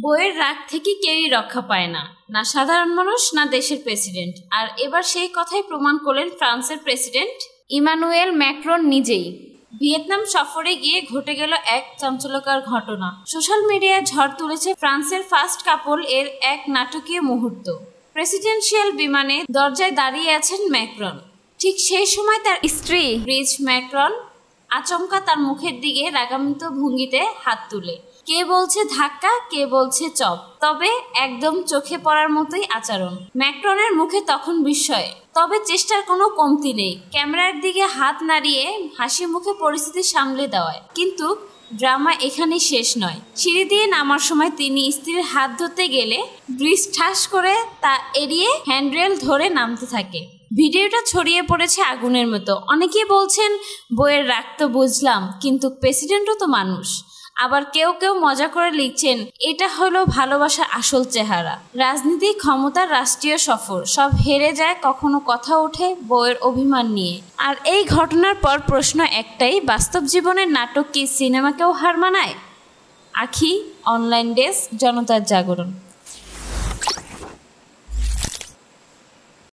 বইয়ের রাগ থেকে কেউই রক্ষা পায় না, না সাধারণ মানুষ না দেশের প্রেসিডেন্ট। আর এবার সেই কথাই প্রমাণ করলেন ফ্রান্সের প্রেসিডেন্ট ইমানুয়েল ম্যাক্রন নিজেই। ভিয়েতনাম সফরে গিয়ে ঘটে গেল এক চাঞ্চল্যকর ঘটনা। সোশ্যাল মিডিয়ায় ঝড় তুলেছে ফ্রান্সের ফার্স্ট কাপল এর এক নাটকীয় মুহূর্ত। প্রেসিডেন্সিয়াল বিমানে দরজায় দাঁড়িয়ে আছেন ম্যাক্রন। ঠিক সেই সময় তার স্ত্রী ব্রিজ ম্যাক্রন আচমকা তার মুখের দিকে রাগান্বিত ভঙ্গিতে হাত তুলে। কে বলছে ধাক্কা, কে বলছে চপ, তবে একদম চোখে পড়ার মতোই আচরণ। ম্যাক্রনের মুখে তখন বিস্ময়, তবে চেষ্টার কোনো কমতি নেই ক্যামেরার দিকে হাত নাড়িয়ে হাসি মুখে পরিস্থিতি সামলে দেওয়ায়। কিন্তু ড্রামা এখানেই শেষ নয়। সিঁড়ি দিয়ে নামার সময় তিনি স্ত্রীর হাত ধরতে গেলে ব্রিজ ঠাস করে তা এড়িয়ে হ্যান্ডরেল ধরে নামতে থাকে। ভিডিওটা ছড়িয়ে পড়েছে আগুনের মতো। অনেকেই বলছেন বইয়ের রাগ তো বুঝলাম, কিন্তু প্রেসিডেন্টও তো মানুষ। আবার কেউ কেউ মজা করে লিখছেন এটা হলো ভালোবাসার আসল চেহারা। রাজনীতি, ক্ষমতার, রাষ্ট্রীয় সফর সব হেরে যায় কখনো কথা ওঠে বইয়ের অভিমান নিয়ে। আর এই ঘটনার পর প্রশ্ন একটাই, বাস্তব জীবনের নাটক কি সিনেমাকেও হার মানায়? আখি, অনলাইন ডেস্ক, জনতার জাগরণ।